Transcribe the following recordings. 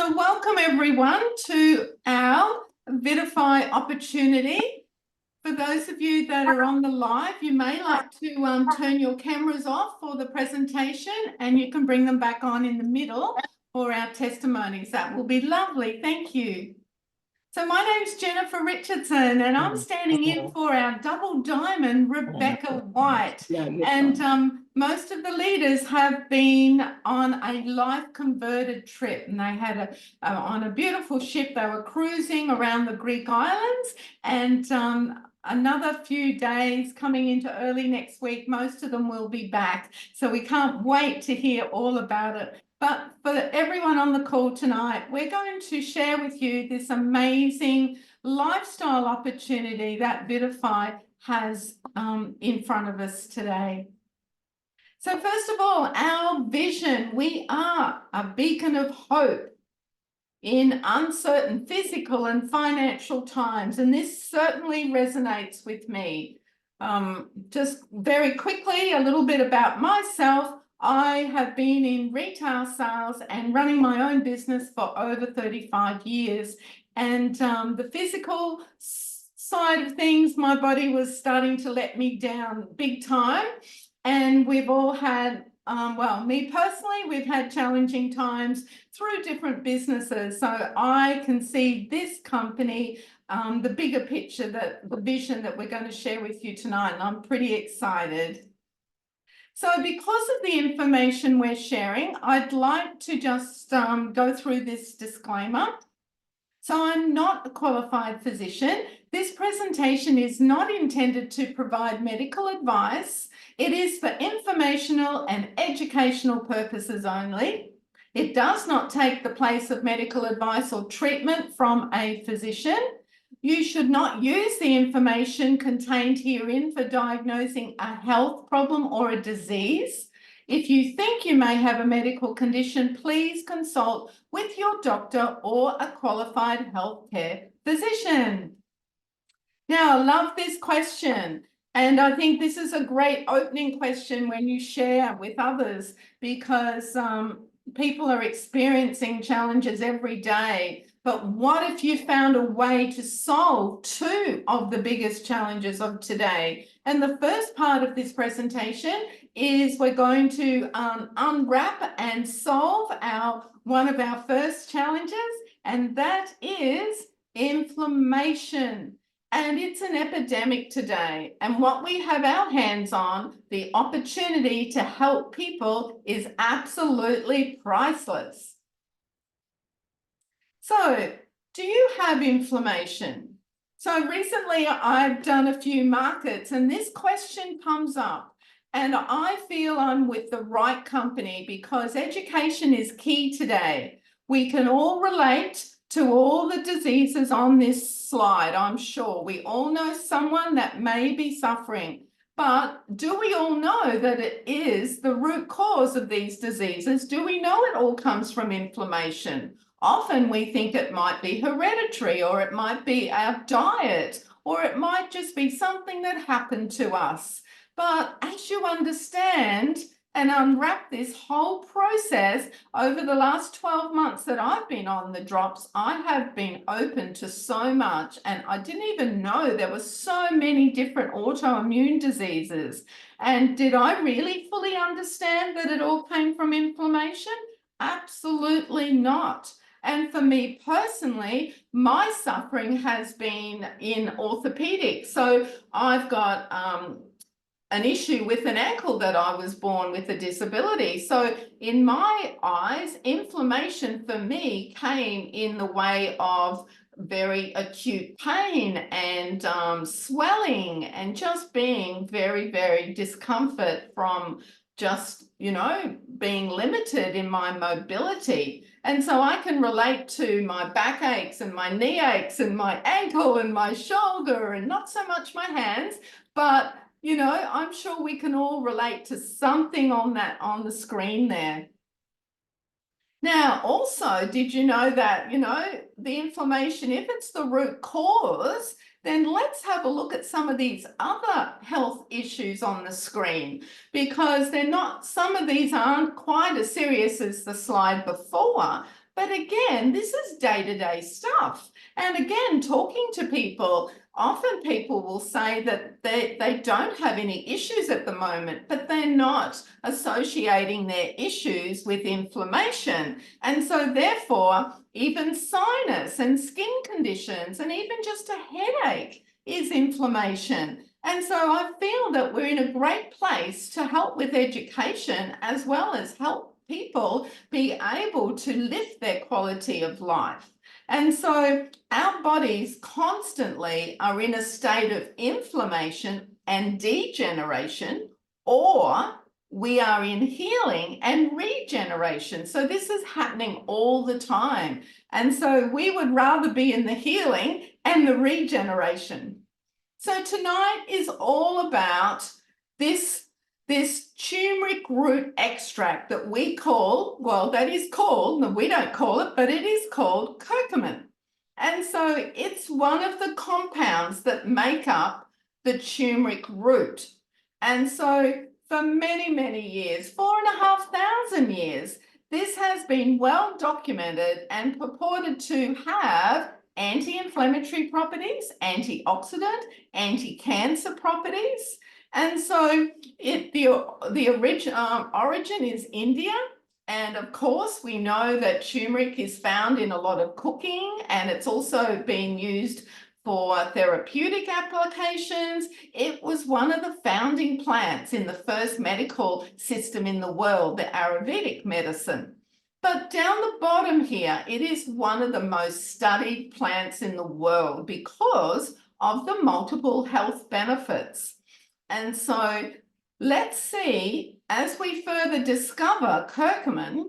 So welcome everyone to our Vidify opportunity. For those of you that are on the live, you may like to turn your cameras off for the presentation and you can bring them back on in the middle for our testimonies. That will be lovely. Thank you. So my name's Jennifer Richardson and I'm standing in for our double diamond, Rebecca White. And most of the leaders have been on a life converted trip, and they had on a beautiful ship. They were cruising around the Greek islands, and another few days coming into early next week, most of them will be back. So we can't wait to hear all about it. But for everyone on the call tonight, we're going to share with you this amazing lifestyle opportunity that Vidify has in front of us today. So first of all, our vision, we are a beacon of hope in uncertain physical and financial times, and this certainly resonates with me. Just very quickly, a little bit about myself. I have been in retail sales and running my own business for over 35 years. And the physical side of things, my body was starting to let me down big time. And we've all had, well, me personally, we've had challenging times through different businesses. So I can see this company, the bigger picture, the vision that we're going to share with you tonight, and I'm pretty excited. So because of the information we're sharing, I'd like to just go through this disclaimer. So I'm not a qualified physician. This presentation is not intended to provide medical advice. It is for informational and educational purposes only. It does not take the place of medical advice or treatment from a physician. You should not use the information contained herein for diagnosing a health problem or a disease. If you think you may have a medical condition, please consult with your doctor or a qualified healthcare physician. Now, I love this question, and I think this is a great opening question when you share with others, because people are experiencing challenges every day. But what if you found a way to solve two of the biggest challenges of today? And the first part of this presentation is we're going to unwrap and solve one of our first challenges, and that is inflammation. And it's an epidemic today. And what we have our hands on, the opportunity to help people, is absolutely priceless. So, do you have inflammation? So recently I've done a few markets and this question comes up, and I feel I'm with the right company because education is key today. We can all relate to all the diseases on this slide, I'm sure. We all know someone that may be suffering. But do we all know that it is the root cause of these diseases? Do we know it all comes from inflammation? Often we think it might be hereditary, or it might be our diet, or it might just be something that happened to us. But as you understand and unwrap this whole process over the last 12 months that I've been on the drops, I have been open to so much, and I didn't even know there were so many different autoimmune diseases. And did I really fully understand that it all came from inflammation? Absolutely not. And for me personally, my suffering has been in orthopedics. So I've got an issue with an ankle that I was born with a disability. So in my eyes, inflammation for me came in the way of very acute pain and swelling, and just being very, very discomfort from just, you know, being limited in my mobility. And so I can relate to my back aches and my knee aches and my ankle and my shoulder, and not so much my hands, but you know, I'm sure we can all relate to something on the screen there. Now, also, did you know that, you know, the inflammation, if it's the root cause, then let's have a look at some of these other health issues on the screen, because some of these aren't quite as serious as the slide before, But again, this is day-to-day stuff. And again, talking to people, often people will say that they don't have any issues at the moment, but they're not associating their issues with inflammation. And so therefore, even sinus and skin conditions and even just a headache is inflammation. And so I feel that we're in a great place to help with education as well as help people be able to lift their quality of life. And so our bodies constantly are in a state of inflammation and degeneration, or we are in healing and regeneration. So this is happening all the time. And so we would rather be in the healing and the regeneration. So tonight is all about this turmeric root extract that we call, well, that is called, no, we don't call it, but it is called curcumin. And so it's one of the compounds that make up the turmeric root. And so for many, many years, 4,500 years, this has been well documented and purported to have anti-inflammatory properties, antioxidant, anti-cancer properties. And so the origin is India. And of course, we know that turmeric is found in a lot of cooking, and it's also being used for therapeutic applications. It was one of the founding plants in the first medical system in the world, the Ayurvedic medicine. But down the bottom here, it is one of the most studied plants in the world because of the multiple health benefits. And so let's see, as we further discover curcumin,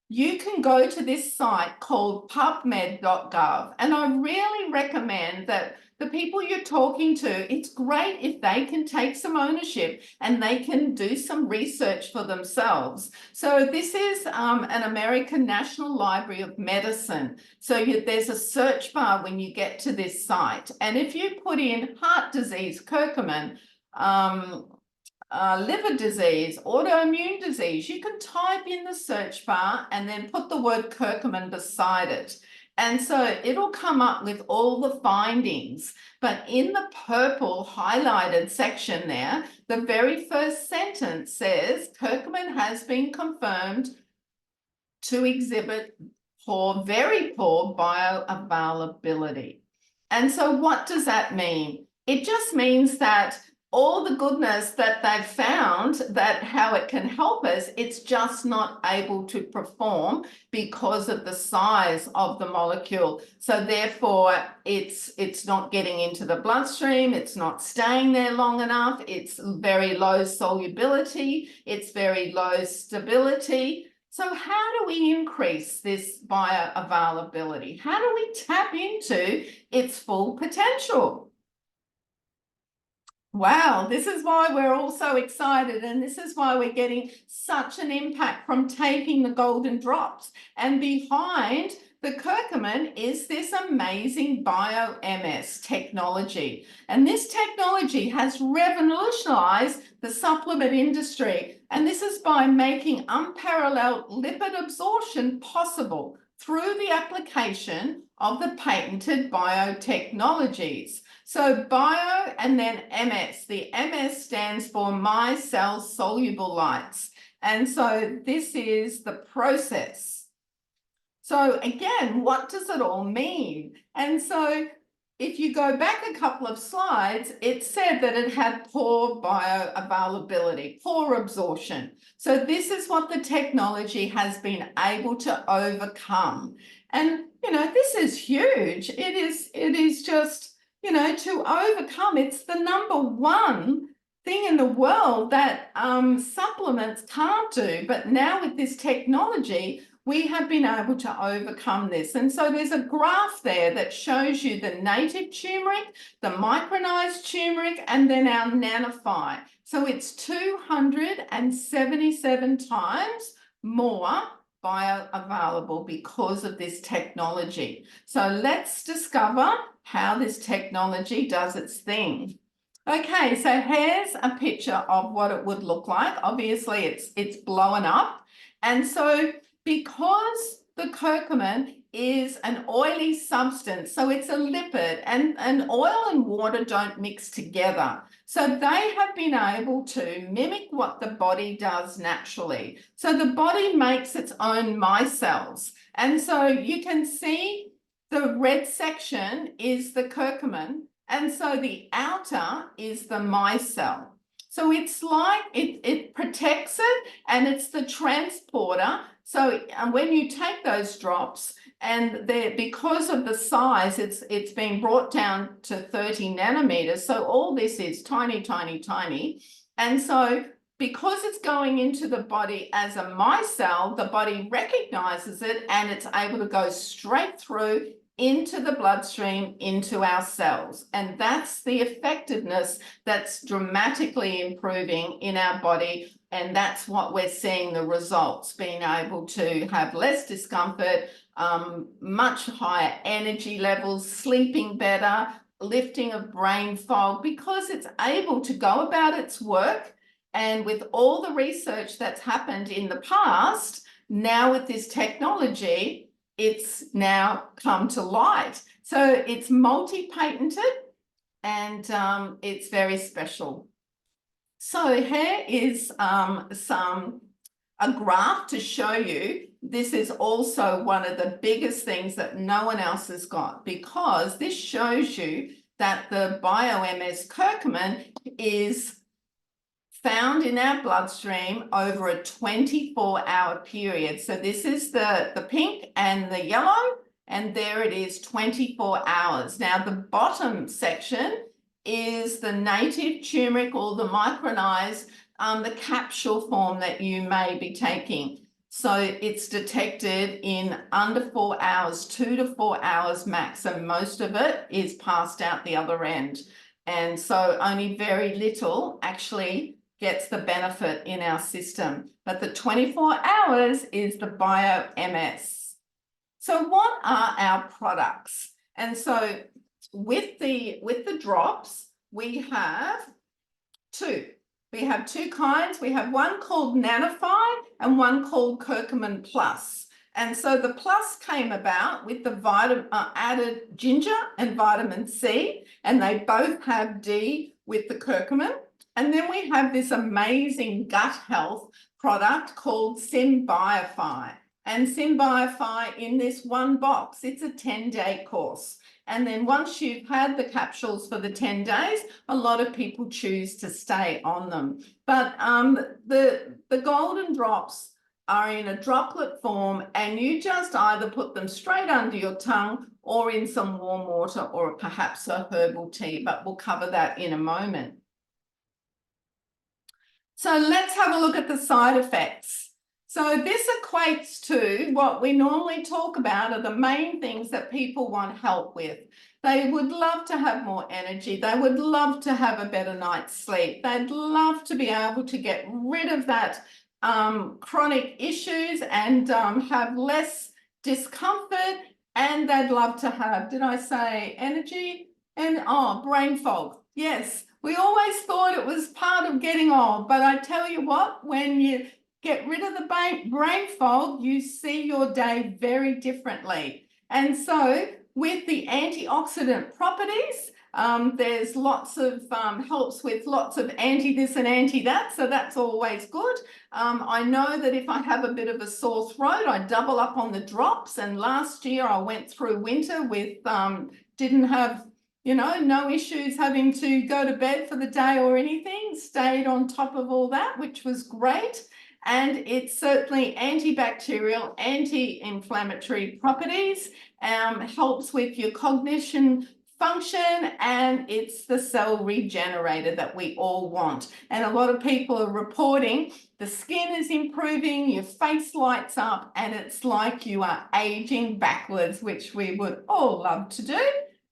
you can go to this site called pubmed.gov. And I really recommend that the people you're talking to, it's great if they can take some ownership and they can do some research for themselves. So this is an American National Library of Medicine. So there's a search bar when you get to this site. And if you put in heart disease, curcumin, liver disease, autoimmune disease, you can type in the search bar and then put the word curcumin beside it. And so it'll come up with all the findings. But in the purple highlighted section there, the very first sentence says curcumin has been confirmed to exhibit very poor bioavailability. And so what does that mean? It just means that all the goodness that they've found, that how it can help us, it's just not able to perform because of the size of the molecule. So therefore, it's not getting into the bloodstream, it's not staying there long enough, it's very low solubility, it's very low stability. So how do we increase this bioavailability? How do we tap into its full potential? Wow, this is why we're all so excited, and this is why we're getting such an impact from taking the golden drops. And behind the curcumin is this amazing BioMS technology. And this technology has revolutionized the supplement industry. And this is by making unparalleled lipid absorption possible through the application of the patented biotechnologies. So bio and then MS. The MS stands for micelle soluble lights. And so this is the process. So again, what does it all mean? And so if you go back a couple of slides, it said that it had poor bioavailability, poor absorption. So this is what the technology has been able to overcome. And, you know, this is huge. It is just, you know, to overcome, it's the number one thing in the world that supplements can't do. But now with this technology, we have been able to overcome this. And so there's a graph there that shows you the native turmeric, the micronized turmeric, and then our Nanophi. So it's 277 times more bioavailable because of this technology. So let's discover how this technology does its thing. Okay, so here's a picture of what it would look like. Obviously, it's blown up. And so because the curcumin is an oily substance, so it's a lipid, and oil and water don't mix together. So they have been able to mimic what the body does naturally. So the body makes its own micelles. And so you can see the red section is the curcumin, and so the outer is the micelle. So it's like it protects it, and it's the transporter. So when you take those drops, and because of the size, it's been brought down to 30 nanometers. So all this is tiny, tiny, tiny. And so because it's going into the body as a micelle, the body recognizes it, and it's able to go straight through into the bloodstream, into our cells. And that's the effectiveness that's dramatically improving in our body. And that's what we're seeing the results, being able to have less discomfort, much higher energy levels, sleeping better, lifting of brain fog, because it's able to go about its work. And with all the research that's happened in the past, now with this technology, it's now come to light. So it's multi-patented, and it's very special. So here is a graph to show you. This is also one of the biggest things that no one else has got, because this shows you that the BioMS curcumin is found in our bloodstream over a 24-hour period. So this is the pink and the yellow, and there it is, 24 hours. Now the bottom section is the native turmeric, or the micronized, the capsule form that you may be taking. So it's detected in under 4 hours, 2 to 4 hours max. So most of it is passed out the other end. And so only very little actually gets the benefit in our system. But the 24 hours is the BioMS. So what are our products? And so with the drops, we have two. We have two kinds. We have one called Nanofy and one called Curcumin Plus. And so the plus came about with the added ginger and vitamin C, and they both have D with the curcumin. And then we have this amazing gut health product called Symbiofy. And Symbiofy, in this one box, it's a 10-day course. And then once you've had the capsules for the 10 days, a lot of people choose to stay on them. But the golden drops are in a droplet form, and you just either put them straight under your tongue or in some warm water, or perhaps a herbal tea, but we'll cover that in a moment. So let's have a look at the side effects. So this equates to what we normally talk about are the main things that people want help with. They would love to have more energy. They would love to have a better night's sleep. They'd love to be able to get rid of that chronic issues and have less discomfort. And they'd love to have, did I say energy? And brain fog. Yes, we always thought it was part of getting old, but I tell you what, when you get rid of the brain fog, you see your day very differently. And so with the antioxidant properties, there's lots of helps with lots of anti this and anti that, so that's always good. I know that if I have a bit of a sore throat, I double up on the drops, and last year I went through winter with didn't have, you know, no issues having to go to bed for the day or anything, stayed on top of all that, which was great. And it's certainly antibacterial, anti-inflammatory properties, helps with your cognition function, and it's the cell regenerator that we all want. And a lot of people are reporting the skin is improving, your face lights up, and it's like you are aging backwards, which we would all love to do.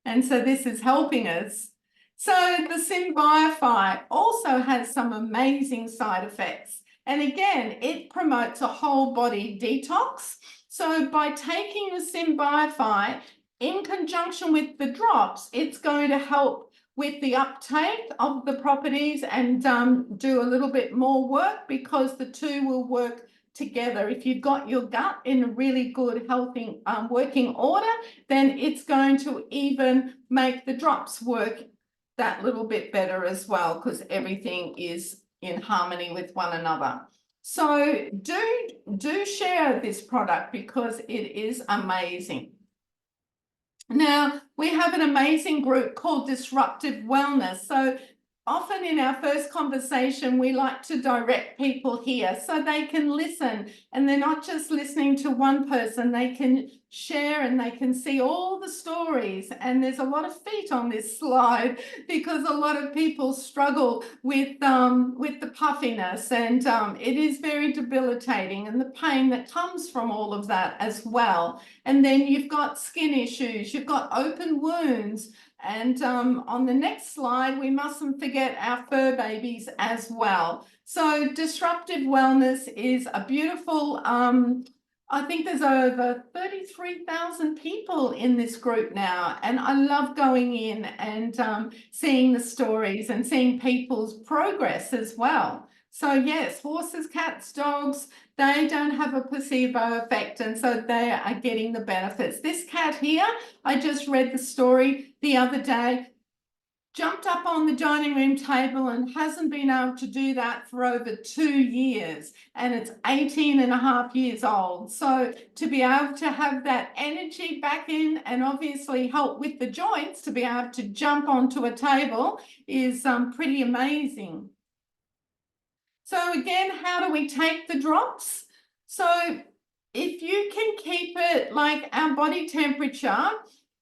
And so this is helping us. So the Symbiofy also has some amazing side effects. And again, it promotes a whole body detox. So by taking the Symbiofy in conjunction with the drops, it's going to help with the uptake of the properties and do a little bit more work, because the two will work together. If you've got your gut in a really good, healthy, working order, then it's going to even make the drops work that little bit better as well, because everything is in harmony with one another. So do share this product because it is amazing. Now, we have an amazing group called Disruptive Wellness. So often in our first conversation, we like to direct people here so they can listen, and they're not just listening to one person, they can share and they can see all the stories. And there's a lot of feet on this slide because a lot of people struggle with the puffiness, and it is very debilitating, and the pain that comes from all of that as well. And then you've got skin issues, you've got open wounds. And on the next slide, we mustn't forget our fur babies as well. So Disruptive Wellness is a beautiful, I think there's over 33,000 people in this group now. And I love going in and seeing the stories and seeing people's progress as well. So yes, horses, cats, dogs, they don't have a placebo effect, and so they are getting the benefits. This cat here, I just read the story the other day, jumped up on the dining room table and hasn't been able to do that for over 2 years, and it's 18 and a half years old. So to be able to have that energy back in and obviously help with the joints to be able to jump onto a table is pretty amazing. So again, how do we take the drops? So if you can keep it like our body temperature,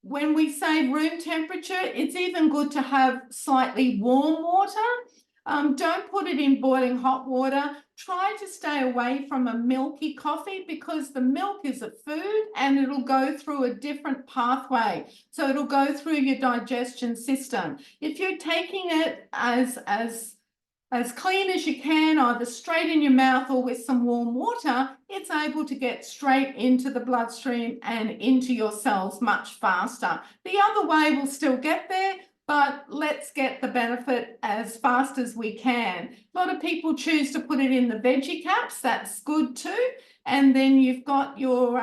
when we say room temperature, it's even good to have slightly warm water. Don't put it in boiling hot water. Try to stay away from a milky coffee because the milk is a food and it'll go through a different pathway. So it'll go through your digestion system. If you're taking it as clean as you can, either straight in your mouth or with some warm water, it's able to get straight into the bloodstream and into your cells much faster. The other way will still get there, but let's get the benefit as fast as we can. A lot of people choose to put it in the veggie caps. That's good too. And then you've got your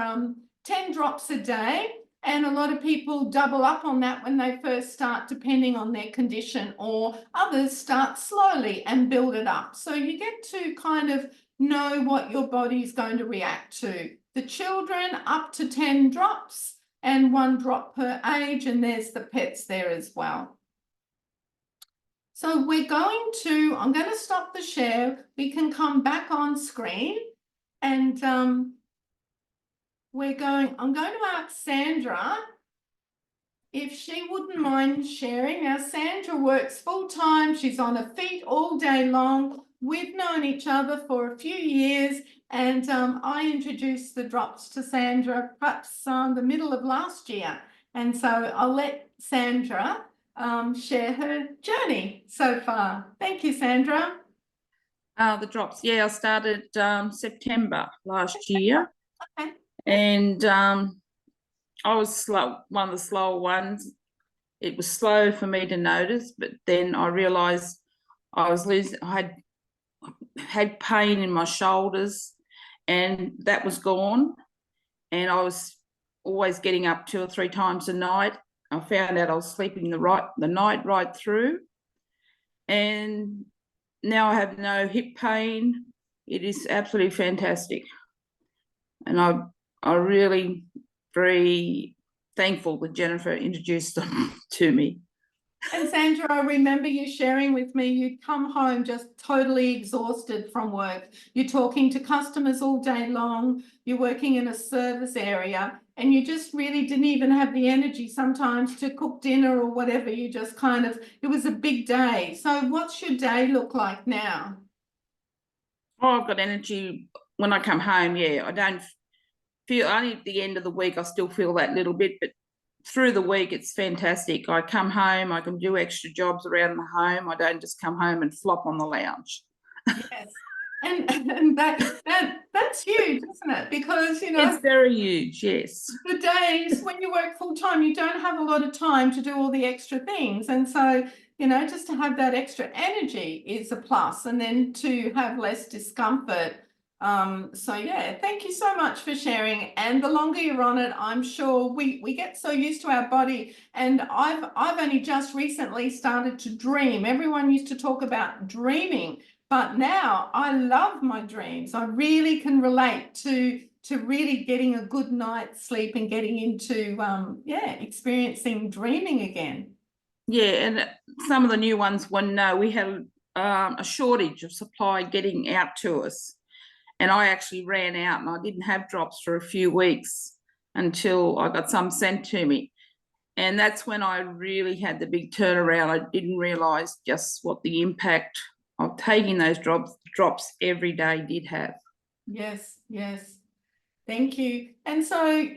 10 drops a day. And a lot of people double up on that when they first start, depending on their condition, or others start slowly and build it up. So you get to kind of know what your body's going to react to. The children up to 10 drops and 1 drop per age, and there's the pets there as well. So I'm going to stop the share. We can come back on screen and I'm going to ask Sandra if she wouldn't mind sharing. Now, Sandra works full-time. She's on her feet all day long. We've known each other for a few years, and I introduced the drops to Sandra perhaps the middle of last year. And so I'll let Sandra share her journey so far. Thank you, Sandra. The drops, yeah, I started September last year. Okay. And I was slow, one of the slower ones. It was slow for me to notice, but then I realised I had pain in my shoulders, and that was gone. And I was always getting up 2 or 3 times a night. I found out I was sleeping the night right through, and now I have no hip pain. It is absolutely fantastic, and I'm really very thankful that Jennifer introduced them to me. And Sandra, I remember you sharing with me, you come home just totally exhausted from work. You're talking to customers all day long. You're working in a service area, and you just really didn't even have the energy sometimes to cook dinner or whatever. You just kind of, it was a big day. So what's your day look like now? Oh, I've got energy when I come home, yeah. I don't feel, only at the end of the week I still feel that little bit, but through the week it's fantastic. I come home, I can do extra jobs around the home. I don't just come home and flop on the lounge. Yes. And that's huge, isn't it? Because, you know, it's very huge, yes. The days when you work full time, you don't have a lot of time to do all the extra things. And so, you know, just to have that extra energy is a plus. And then to have less discomfort So yeah, thank you so much for sharing. And the longer you're on it, I'm sure we get so used to our body. And I've only just recently started to dream. Everyone used to talk about dreaming, but now I love my dreams. I really can relate to really getting a good night's sleep and getting into experiencing dreaming again. Yeah, and some of the new ones we had a shortage of supply getting out to us. And I actually ran out and I didn't have drops for a few weeks until I got some sent to me. And that's when I really had the big turnaround. I didn't realise just what the impact of taking those drops every day did have. Yes, yes. Thank you. And so,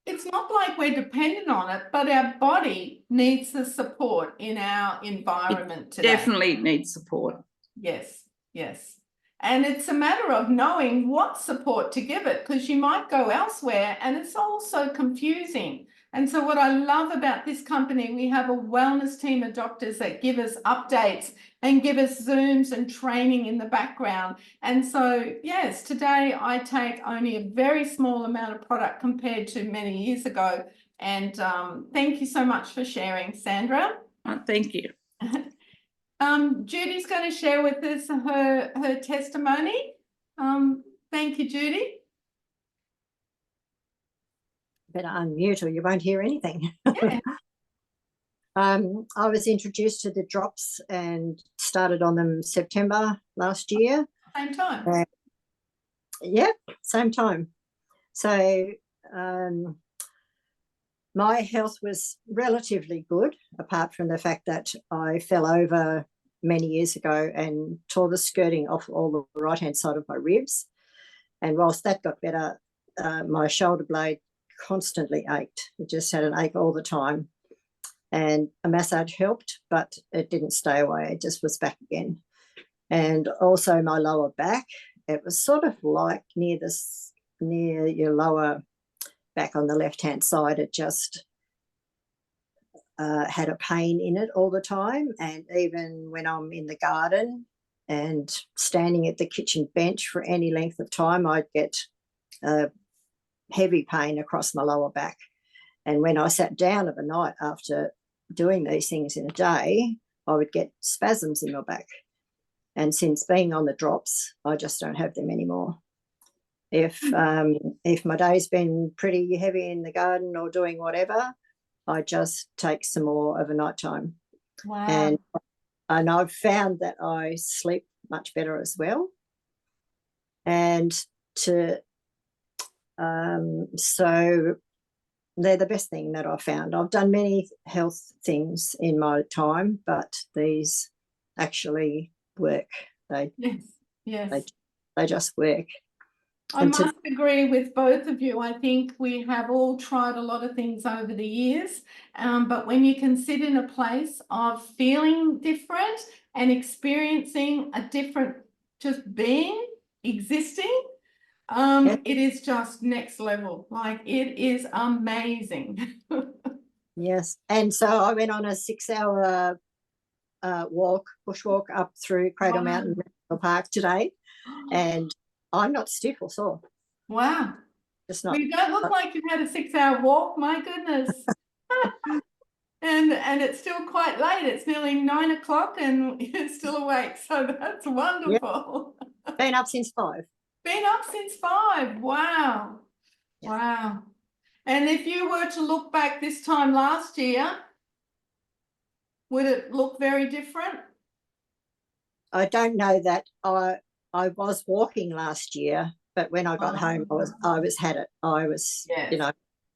it's not like we're dependent on it, but our body needs the support in our environment today. Definitely needs support. Yes, yes. And it's a matter of knowing what support to give it, because you might go elsewhere and it's also confusing. And so what I love about this company, we have a wellness team of doctors that give us updates and give us Zooms and training in the background. And so, yes, today I take only a very small amount of product compared to many years ago. And thank you so much for sharing, Sandra. Thank you. Judy's going to share with us her testimony. Thank you, Judy. Better unmute or you won't hear anything. Yeah. I was introduced to the drops and started on them September last year. Same time. Yeah, same time. So my health was relatively good, apart from the fact that I fell over many years ago and tore the skirting off all the right-hand side of my ribs. And whilst that got better, my shoulder blade constantly ached. It just had an ache all the time. And a massage helped, but it didn't stay away. It just was back again. And also my lower back, it was sort of like near your lower back on the left-hand side. It just had a pain in it all the time. And even when I'm in the garden and standing at the kitchen bench for any length of time, I'd get heavy pain across my lower back. And when I sat down of a night after doing these things in a day, I would get spasms in my back. And since being on the drops, I just don't have them anymore. If my day's been pretty heavy in the garden or doing whatever, I just take some more of a nighttime. Wow. And I've found that I sleep much better as well. And so they're the best thing that I've found. I've done many health things in my time, but these actually work. Yes. They just work. I must agree with both of you. I think we have all tried a lot of things over the years, but when you can sit in a place of feeling different and experiencing a different, just being, existing, it is just next level. Like, it is amazing. Yes. And so I went on a 6-hour bushwalk up through Cradle Mountain National Park today, and I'm not stiff or sore. Wow. Just not. Well, you don't look like you've had a 6-hour walk, my goodness. and it's still quite late. It's nearly 9 o'clock and you're still awake. So that's wonderful. Yep. Been up since 5. Been up since 5. Wow. Yes. Wow. And if you were to look back this time last year, would it look very different? I don't know that. I was walking last year, but when I got home, I was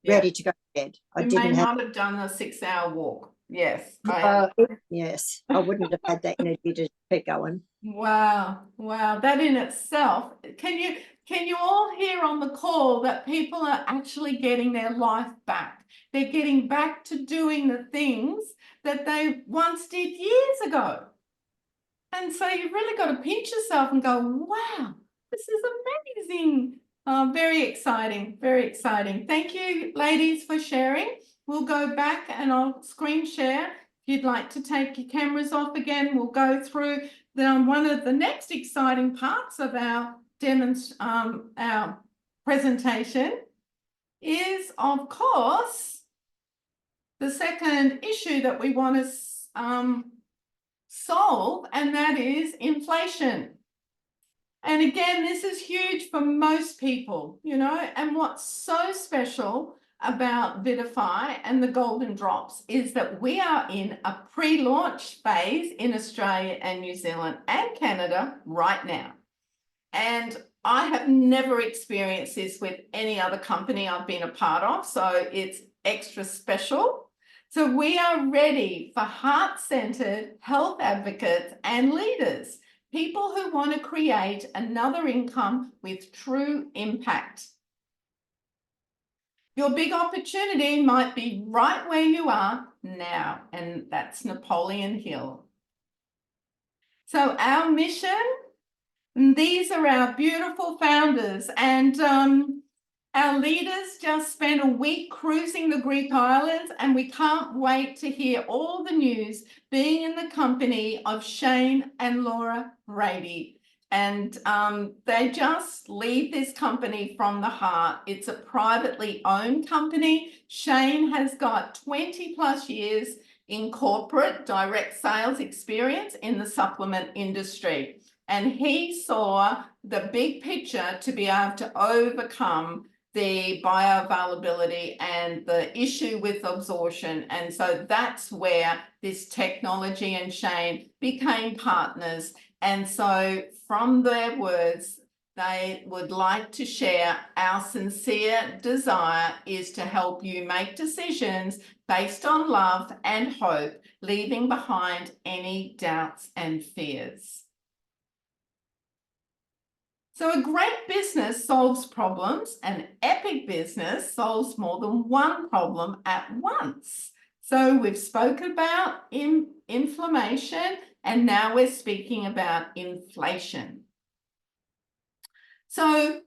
ready to go to bed. You may not have done a 6-hour walk. Yes. Yes, I wouldn't have had that energy to keep going. Wow. That in itself, can you all hear on the call that people are actually getting their life back? They're getting back to doing the things that they once did years ago. And so you've really got to pinch yourself and go, wow, this is amazing. Very exciting, very exciting. Thank you, ladies, for sharing. We'll go back and I'll screen share. If you'd like to take your cameras off again, we'll go through one of the next exciting parts of our our presentation is, of course, the second issue that we want to solve, and that is inflation. And again, this is huge for most people, you know, and what's so special about Vidify and the Golden Drops is that we are in a pre-launch phase in Australia and New Zealand and Canada right now. And I have never experienced this with any other company I've been a part of, so it's extra special. So we are ready for heart-centered health advocates and leaders, people who want to create another income with true impact. Your big opportunity might be right where you are now, and that's Napoleon Hill. So our mission, and these are our beautiful founders, and our leaders just spent a week cruising the Greek islands, and we can't wait to hear all the news being in the company of Shane and Laura Brady. And they just lead this company from the heart. It's a privately owned company. Shane has got 20+ years in corporate direct sales experience in the supplement industry. And he saw the big picture to be able to overcome the bioavailability and the issue with absorption. And so that's where this technology and Shane became partners. And so from their words, they would like to share our sincere desire is to help you make decisions based on love and hope, leaving behind any doubts and fears. So a great business solves problems. An epic business solves more than one problem at once. So we've spoken about inflammation, and now we're speaking about inflation. So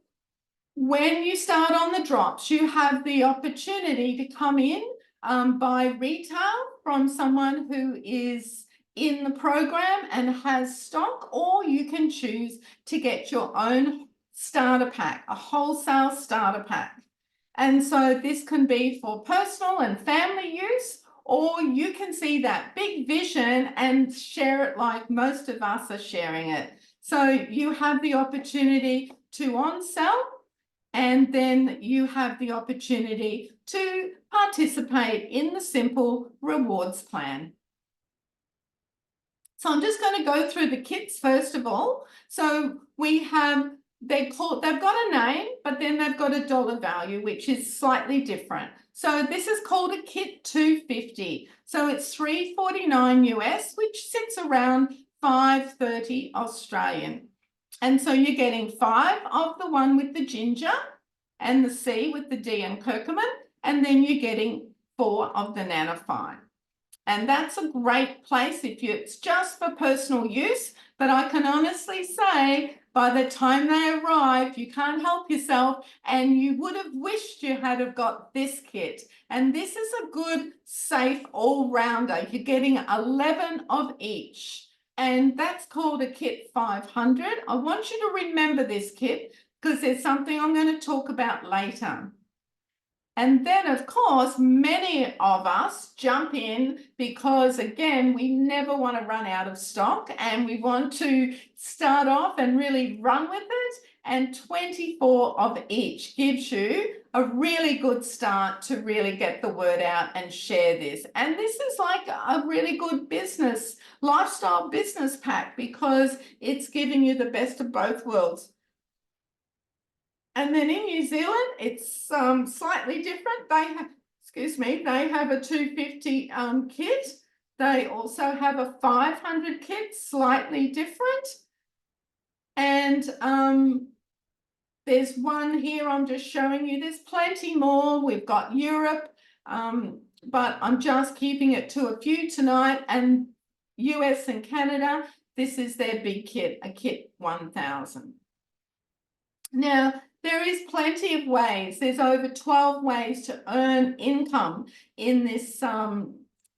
when you start on the drops, you have the opportunity to come in, buy retail from someone who is in the program and has stock, or you can choose to get your own starter pack, a wholesale starter pack. And so this can be for personal and family use, or you can see that big vision and share it like most of us are sharing it. So you have the opportunity to on-sell, and then you have the opportunity to participate in the simple rewards plan. So I'm just going to go through the kits first of all. So we have, they've got a name, but then they've got a dollar value, which is slightly different. So this is called a kit 250. So it's $349 US, which sits around $530 Australian. And so you're getting 5 of the one with the ginger and the C with the D and curcumin, and then you're getting 4 of the Nanofine. And that's a great place if it's just for personal use, but I can honestly say by the time they arrive, you can't help yourself, and you would have wished you had have got this kit. And this is a good, safe all-rounder. You're getting 11 of each, and that's called a kit 500. I want you to remember this kit because there's something I'm going to talk about later. And then, of course, many of us jump in because, again, we never want to run out of stock and we want to start off and really run with it. And 24 of each gives you a really good start to really get the word out and share this. And this is like a really good business, lifestyle business pack because it's giving you the best of both worlds. And then in New Zealand, it's slightly different. They have, they have a 250 kit. They also have a 500 kit, slightly different. And there's one here I'm just showing you. There's plenty more. We've got Europe, but I'm just keeping it to a few tonight. And US and Canada, this is their big kit, a kit 1000. Now, there is plenty of ways. There's over 12 ways to earn income in this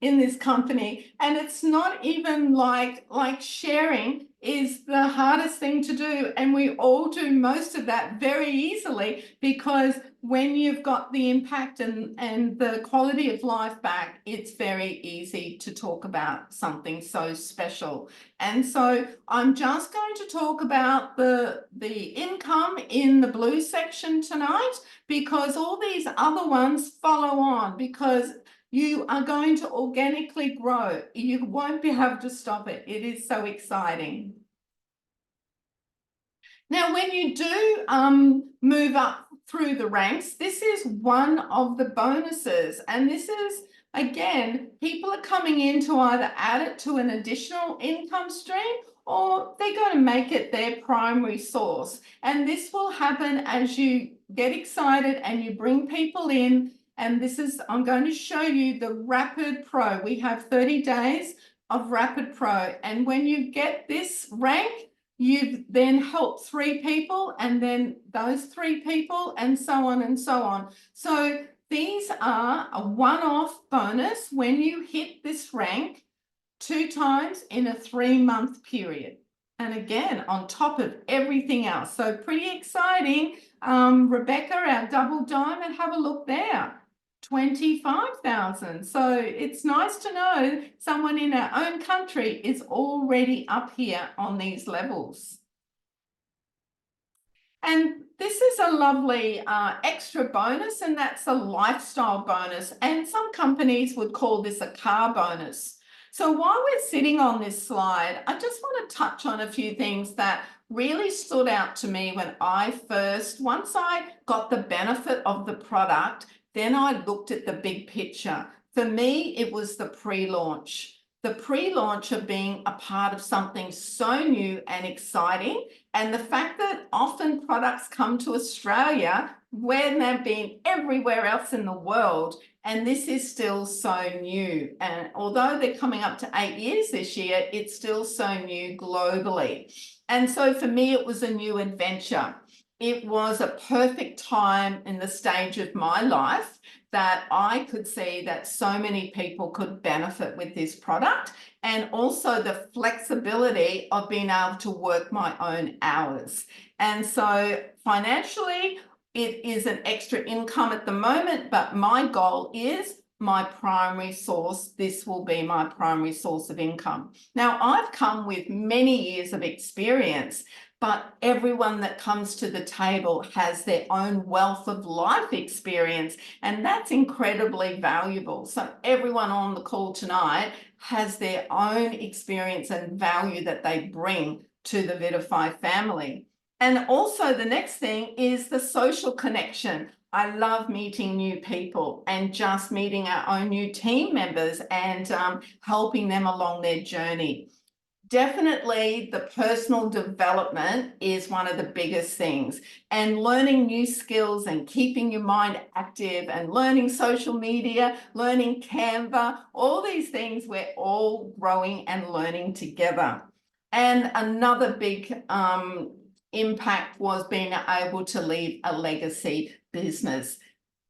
in this company, and it's not even like sharing is the hardest thing to do, and we all do most of that very easily, because when you've got the impact and the quality of life back, it's very easy to talk about something so special. And so I'm just going to talk about the income in the blue section tonight, because all these other ones follow on, because you are going to organically grow. You won't be able to stop it. It is so exciting. Now, when you do move up through the ranks, this is one of the bonuses. And this is, again, people are coming in to either add it to an additional income stream, or they're going to make it their primary source. And this will happen as you get excited and you bring people in. And this is, I'm going to show you the Rapid Pro. We have 30 days of Rapid Pro. And when you get this rank, you've then helped 3 people, and then those 3 people, and so on and so on. So these are a one-off bonus when you hit this rank 2 times in a 3-month period. And again, on top of everything else. So pretty exciting. Rebecca, our double diamond, have a look there. 25,000. So it's nice to know someone in our own country is already up here on these levels. And this is a lovely extra bonus, and that's a lifestyle bonus. And some companies would call this a car bonus. So while we're sitting on this slide, I just want to touch on a few things that really stood out to me when once I got the benefit of the product, then I looked at the big picture. For me, it was the pre-launch. The pre-launch of being a part of something so new and exciting, and the fact that often products come to Australia when they've been everywhere else in the world, and this is still so new. And although they're coming up to 8 years this year, it's still so new globally. And so for me, it was a new adventure. It was a perfect time in the stage of my life that I could see that so many people could benefit with this product, and also the flexibility of being able to work my own hours. And so financially, it is an extra income at the moment, but my goal is my primary source. This will be my primary source of income. Now, I've come with many years of experience, but everyone that comes to the table has their own wealth of life experience, and that's incredibly valuable. So everyone on the call tonight has their own experience and value that they bring to the Vidify family. And also the next thing is the social connection. I love meeting new people and just meeting our own new team members and helping them along their journey. Definitely the personal development is one of the biggest things, and learning new skills and keeping your mind active and learning social media, learning Canva, all these things, we're all growing and learning together. And another big impact was being able to leave a legacy business,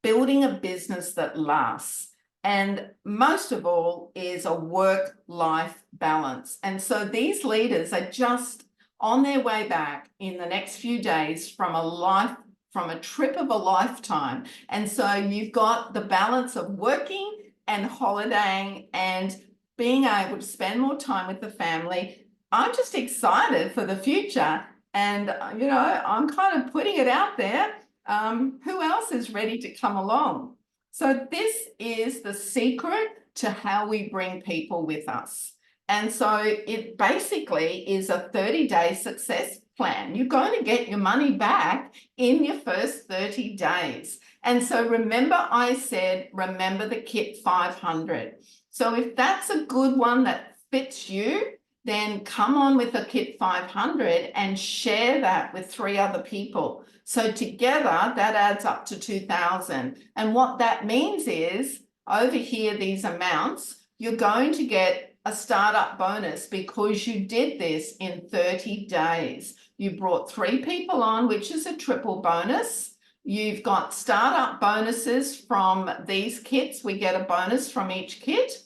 building a business that lasts. And most of all is a work-life balance. And so these leaders are just on their way back in the next few days from a trip of a lifetime. And so you've got the balance of working and holidaying and being able to spend more time with the family. I'm just excited for the future. And, you know, I'm kind of putting it out there. Who else is ready to come along? So this is the secret to how we bring people with us. And so it basically is a 30-day success plan. You're going to get your money back in your first 30 days. And so remember, I said, remember the Kit 500. So if that's a good one that fits you, then come on with a Kit 500 and share that with 3 other people. So together that adds up to 2,000. And what that means is over here, these amounts, you're going to get a startup bonus because you did this in 30 days. You brought 3 people on, which is a triple bonus. You've got startup bonuses from these kits. We get a bonus from each kit.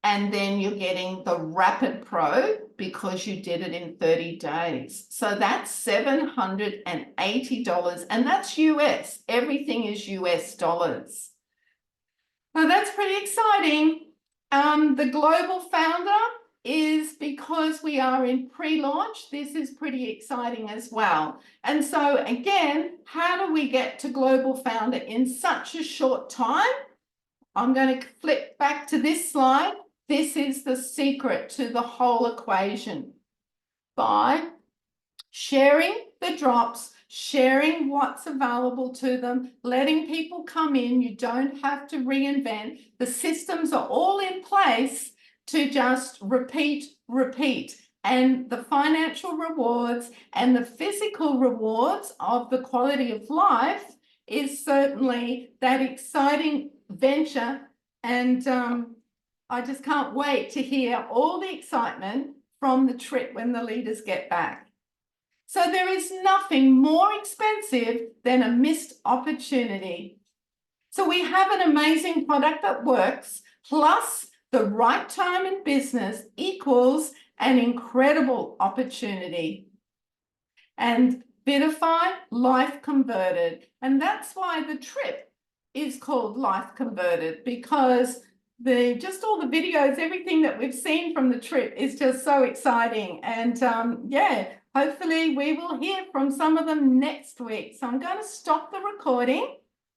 And then you're getting the Rapid Pro because you did it in 30 days. So that's $780, and that's US. Everything is US dollars. So that's pretty exciting. The Global Founder is because we are in pre-launch. This is pretty exciting as well. And so again, how do we get to Global Founder in such a short time? I'm going to flip back to this slide. This is the secret to the whole equation. By sharing the drops, sharing what's available to them, letting people come in. You don't have to reinvent. The systems are all in place to just repeat. And the financial rewards and the physical rewards of the quality of life is certainly that exciting venture. And I just can't wait to hear all the excitement from the trip when the leaders get back. So there is nothing more expensive than a missed opportunity. So we have an amazing product that works, plus the right time in business equals an incredible opportunity. And Vidify Life Converted. And that's why the trip is called Life Converted, because just all the videos, everything that we've seen from the trip is just so exciting. And yeah, hopefully we will hear from some of them next week. So I'm going to stop the recording